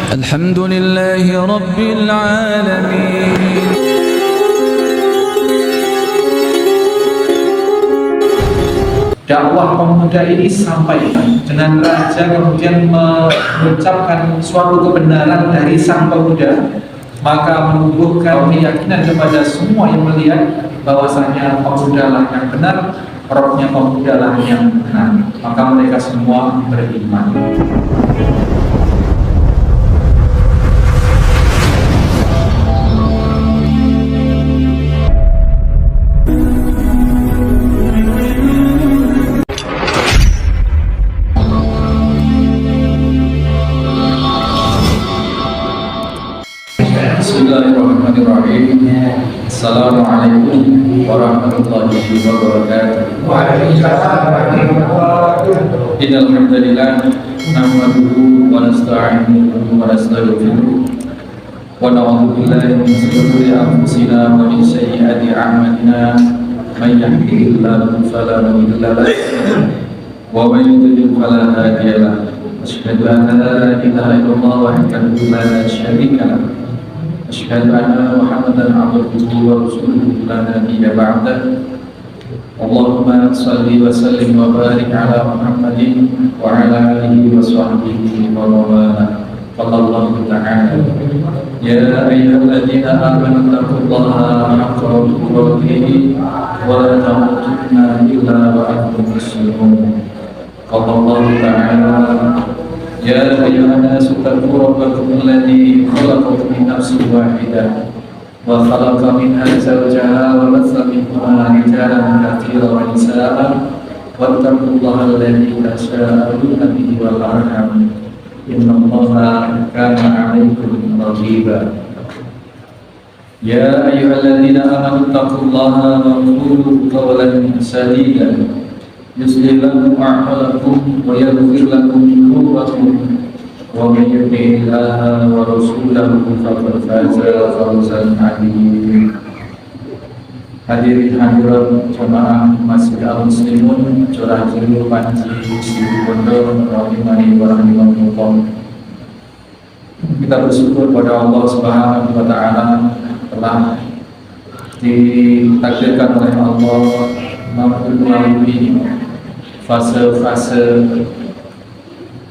الحمد لله رب العالمين. Dakwah pemuda ini sampai dengan raja kemudian mengucapkan suatu kebenaran dari sang pemuda, maka menumbuhkan keyakinan kepada semua yang melihat bahwasanya pemuda lah yang benar, rohnya pemuda lah yang benar, maka mereka semua beriman. Bismillahirrahmanirrahim. Assalamualaikum warahmatullahi wabarakatuh. Innal hamdalillah nahmaduhu wa nasta'inuhu wa nastaghfiruh wa na'udzu billahi min shururi anfusina wa min sayyiati a'malina. May yahdihillahu fala mudilla lahu wa may yudlil fala hadiya lahu. Asyhadu an la ilaha illallah wahdahu la syarika lahu. Asyhadu anna Muhammadan abduhu wa rasuluhu la nabiyya ba'dah. Allahumma shalli wa sallim wa barik ala Muhammadin wa ala alihi wa sahbihi wa mawala. Qala ta'ala ya ayyuhalladzina amanu taqullaha haqqa tuqatih wa la tamutunna illa wa antum muslimun. Qala ta'ala ya ayyuhan nasu taqu rabbakum alladzi khalaqakum min nafsin wahidah wa khalaqa minha zawjaha wa batha minhuma rijalan katsiran wa nisaa wattaqullaha alladzi tasaaluna bihi wal arham innallaha kana 'alaykum raqiba. Ya ayyuhalladzina amanu taqullaha wa qulu qawlan sadida yuslih lakum a'malakum wa yaghfir lakum dhunubakum wa may yuti'illaha wa rasulahu faqad faza fawzan 'azima. Hadirin hadirat jamaah Masjid Al-Muslimun Curah Julu Panji Situbondo rahimani wa rahimakumullah. Kita bersyukur pada Allah Subhanahu wa taala telah ditakdirkan oleh Allah mampu melalui fase-fase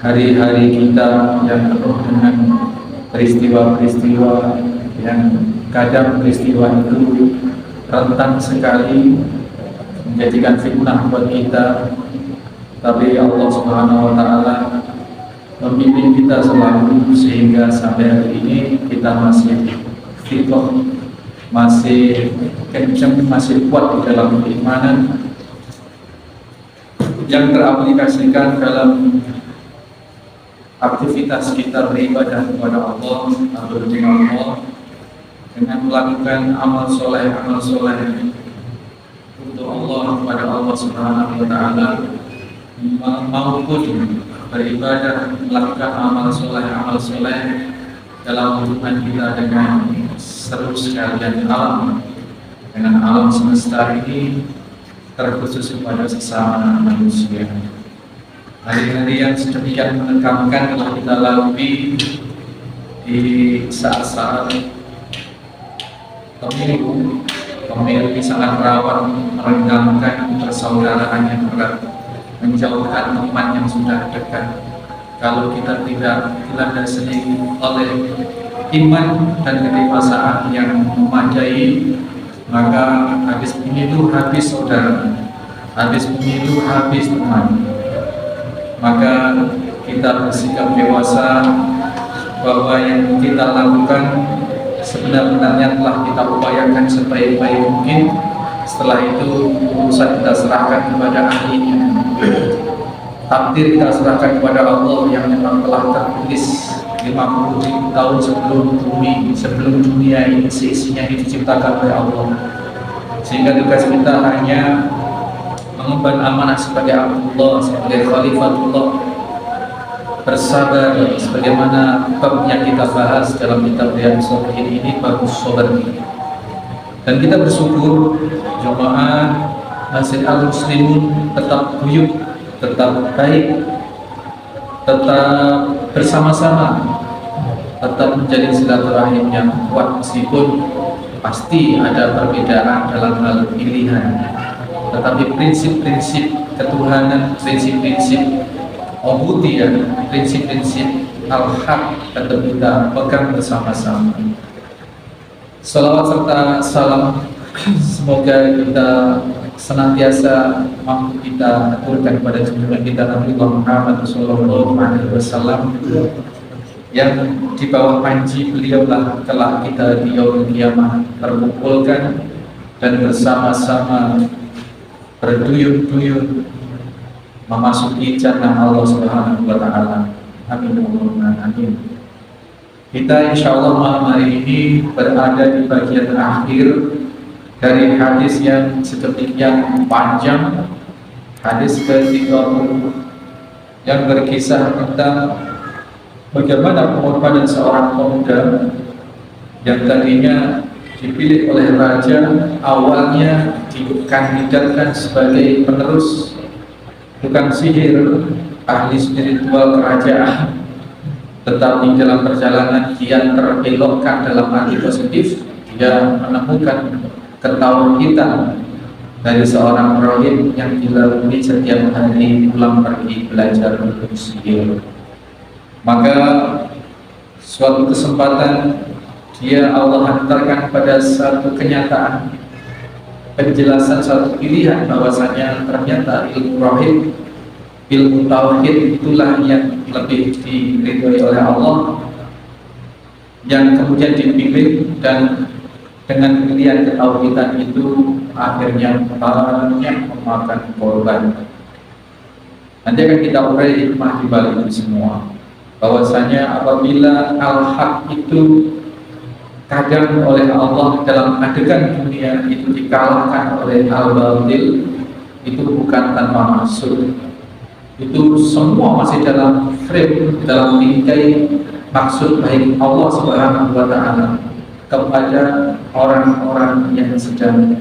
hari-hari kita yang penuh dengan peristiwa-peristiwa yang kadang peristiwa itu rentan sekali menjadikan fitnah buat kita, tapi Allah Subhanahu wa taala membimbing kita selalu sehingga sampai hari ini kita masih fitoh, masih kencang, masih kuat di dalam keimanan yang teraplikasikan dalam aktivitas kita beribadah kepada Allah, dengan Allah, dengan melakukan amal soleh untuk Allah kepada Allah Subhanahu wa taala, maupun beribadah melakukan amal soleh dalam hubungan kita dengan seluruh sekalian alam, dengan alam semesta ini, terkhusus kepada sesama manusia. Hari-hari yang sedemikian menekankan telah kita lalui di saat-saat pemilu sangat rawan merenggangkan persaudaraan yang erat, menjauhkan teman yang sudah dekat. Kalau kita tidak dilandasi oleh iman dan kedewasaan yang memadai, maka habis pemilu habis saudara, habis pemilu habis teman. Maka kita bersikap dewasa bahwa yang kita lakukan sebenarnya telah kita upayakan sebaik-baik mungkin. Setelah itu urusan kita serahkan kepada ahlinya, takdir kita serahkan kepada Allah yang memang telah tertulis 50.000 tahun sebelum dunia ini seisinya diciptakan oleh Allah. Sehingga tugas kita hanya mengemban amanah sebagai Abdullah, sebagai Khalifatullah, bersabar sebagaimana bab yang kita bahas dalam kitab Riyadhus Shalihin ini, bab sabar. Dan kita bersyukur jemaah Masjid Al-Muslimun tetap guyup, tetap baik, tetap bersama-sama tetap menjadi silaturahim yang kuat meskipun pasti ada perbedaan dalam hal pilihan, tetapi prinsip-prinsip ketuhanan, prinsip-prinsip ubudiyah, prinsip-prinsip al-haq tetap kita pegang bersama-sama. Salawat serta salam semoga kita senantiasa mampu kita aturkan kepada junjungan kita Nabi Muhammad sallallahu alaihi wasallam, yang di bawah panji beliaulah kelak kita di yaumul kiamah terkumpulkan dan bersama-sama berduyun-duyun memasuki jannah Allah Subhanahu wa taala. Amin Allahumma amin. Kita insyaallah malam hari ini berada di bagian akhir dari hadis yang sedemikian panjang, hadis ke-30 yang berkisah tentang bagaimana pengorbanan seorang pemuda yang tadinya dipilih oleh raja, awalnya dikandidatkan sebagai penerus bukan sihir, ahli spiritual kerajaan, tetapi dalam perjalanan dia terbelokkan dalam arti positif. Dia menemukan ketauhidan dari seorang rohib yang dilalui setiap hari pulang pergi belajar sihir. Maka suatu kesempatan dia Allah hantarkan pada satu kenyataan, penjelasan satu pilihan bahwasanya ternyata ilmu rohib, ilmu tauhid itulah yang lebih diridhoi oleh Allah, yang kemudian dipilih, dan dengan pilihan ketauhidan itu akhirnya banyak memakan korban. Nanti akan kita urai hikmah di balik itu semua, bahwasanya apabila al-haq itu kadang oleh Allah dalam adegan dunia itu dikalahkan oleh al-batil, itu bukan tanpa maksud, itu semua masih dalam frame, dalam bingkai maksud baik Allah Subhanahu wa taala kepada orang-orang yang sedang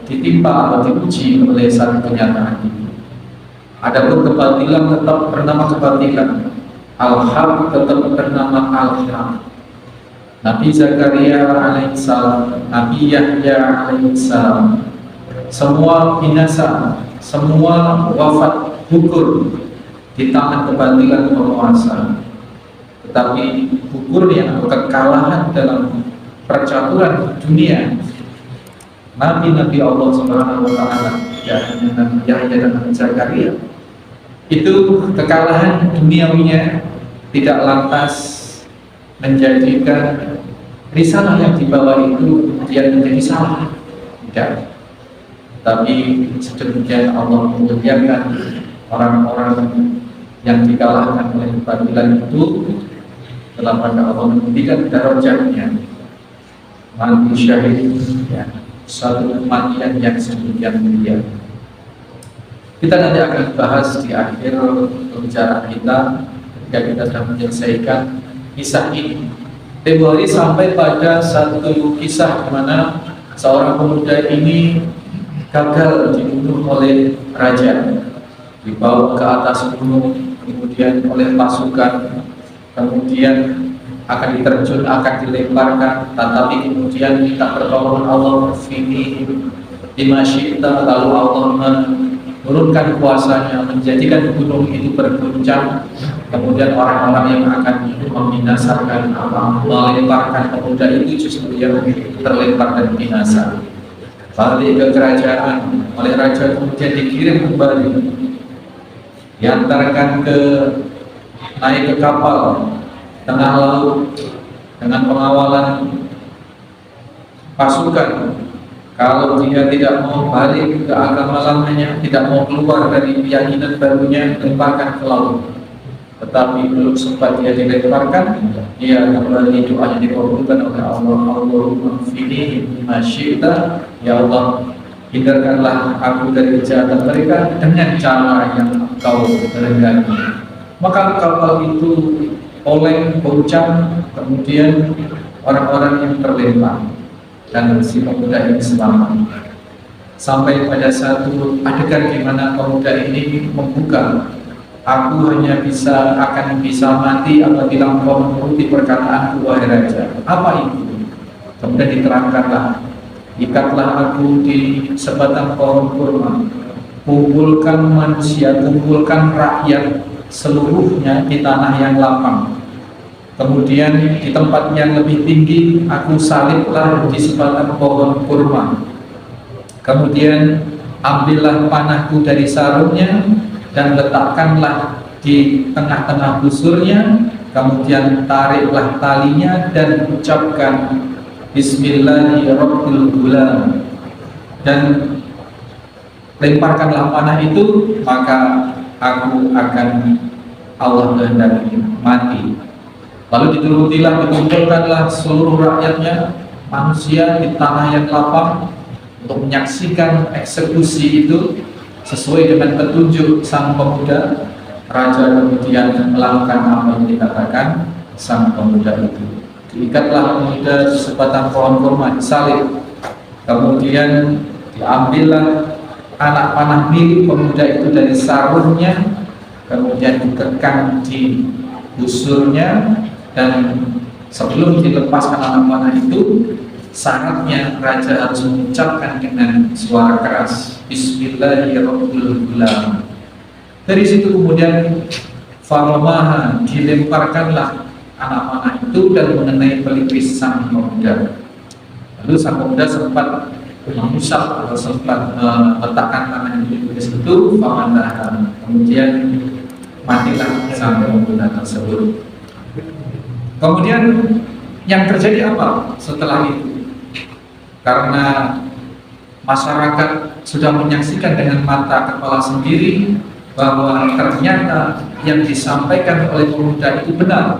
ditimpa atau diuji oleh satu kenyataan ini. Adapun kebatilan tetap bernama kebatilan, al-haq tetap bernama al-haq. Nabi Zakaria alaihissalam, Nabi Yahya alaihissalam, semua binasa, semua wafat gugur di tangan kebatilan penguasa. Tetapi gugurnya atau kekalahan dalam percaturan dunia Nabi-Nabi Allah Subhanahu wa taala, ya Nabi Yahya dan Nabi Zakaria, itu kekalahan duniawinya tidak lantas menjadikan risalah yang dibawa itu kemudian menjadi salah, tidak. Tapi sedemikian Allah memuliakan orang-orang yang dikalahkan oleh kebatilan itu dalam rangka Allah meninggikan darajatnya, mati syahid, ya, satu kematian yang sedemikian mulia. Kita nanti akan bahas di akhir pembicaraan kita ketika kita sudah menyelesaikan kisah ini. Tempo hari sampai pada satu kisah di mana seorang pemuda ini gagal dibunuh oleh raja, dibawa ke atas gunung, kemudian oleh pasukan, kemudian akan diterjun, akan dilemparkan, tetapi kemudian minta pertolongan Allah, fini bima syi'ta, lalu Allah menurunkan kuasanya, menjadikan gunung itu berguncang. Kemudian orang-orang yang akan membinasakan, melemparkan pemuda itu justru yang terlempar dan binasa. Balik ke kerajaan oleh raja, kemudian dikirim kembali, diantarkan naik ke kapal tengah laut dengan pengawalan pasukan. Kalau dia tidak mau balik ke agama lamanya, tidak mau keluar dari keyakinan barunya, lemparkan ke laut. Tetapi belum sempat dia dilemparkan, dia kembali, doanya dikabulkan oleh Allah. Allahumma fini bima syi'ta, ya Allah, hindarkanlah aku dari kejahatan mereka dengan cara yang Engkau kehendaki. Maka kapal itu oleng, goncang, kemudian orang-orang yang terlempar, dan si pemuda ini selamat. Sampai pada satu adegan di mana pemuda ini membuka aku hanya akan bisa mati apabila engkau menuruti perkataanku, wahai raja. Apa itu? Kemudian diterangkanlah, ikatlah aku di sebatang pohon kurma, kumpulkan manusia, kumpulkan rakyat seluruhnya di tanah yang lapang. Kemudian di tempat yang lebih tinggi aku saliblah di sebatang pohon kurma. Kemudian ambillah panahku dari sarungnya dan letakkanlah di tengah-tengah busurnya. Kemudian tariklah talinya dan ucapkan Bismillahirrahmanirrahim, dan lemparkanlah panah itu, maka aku akan, Allah kehendaki, mati. Lalu diturutilah, dikumpulkanlah seluruh rakyatnya, manusia di tanah yang lapang untuk menyaksikan eksekusi itu sesuai dengan petunjuk sang pemuda. Raja kemudian melakukan apa yang dikatakan sang pemuda itu. Diikatlah pemuda di sebatang pohon kurma, disalib. Kemudian diambillah anak panah milik pemuda itu dari sarungnya, kemudian dikekang di busurnya, dan sebelum dilepaskan anak panah itu, syaratnya raja harus mengucapkan dengan suara keras Bismillahirrahmanirrahim. Dari situ kemudian faramaha, dilemparkanlah anak panah itu dan mengenai pelipis sang pemuda. Lalu sang pemuda sempat mengusap atau sempat meletakkan tangan di pelipis itu, famantahan. Kemudian matilah sang pemuda tersebut. Kemudian yang terjadi apa setelah itu? Karena masyarakat sudah menyaksikan dengan mata kepala sendiri bahwa ternyata yang disampaikan oleh pemuda itu benar.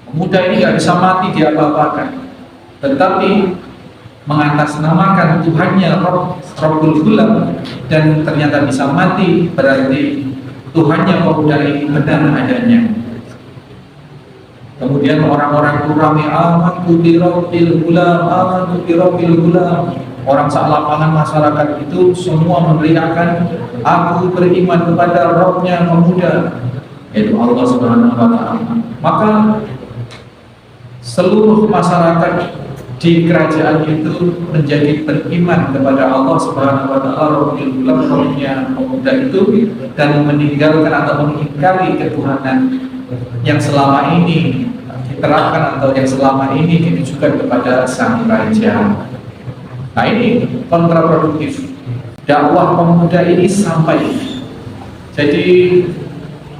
Pemuda ini tidak bisa mati diapa-apakan, tetapi mengatasnamakan Tuhannya Rabbul Ghulam dan ternyata bisa mati, berarti Tuhannya pemuda ini benar adanya. Kemudian orang-orang itu ramai, amantu bi Rabbil Ghulam, amantu bi Rabbil Ghulam. Orang lapangan masyarakat itu semua meneriakkan, aku beriman kepada Rabbnya pemuda, yaitu Allah Subhanahu wa Ta'ala. Maka seluruh masyarakat di kerajaan itu menjadi beriman kepada Allah Subhanahu wa Ta'ala, Rabbul Ghulam, Rabbnya pemuda itu, dan meninggalkan atau mengingkari ketuhanan yang selama ini diterapkan atau yang selama ini ditujukan kepada sang raja. Nah, ini kontraproduktif. Dakwah pemuda ini sampai. Jadi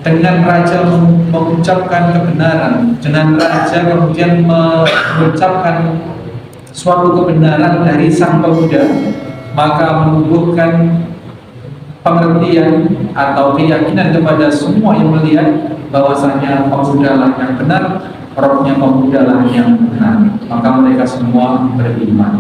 dengan raja mengucapkan kebenaran, dengan raja kemudian mengucapkan suatu kebenaran dari sang pemuda, maka menumbuhkan pengertian atau keyakinan kepada semua yang melihat bahwasanya pemuda lah yang benar, Rohnya pemuda lah yang benar. Maka mereka semua beriman.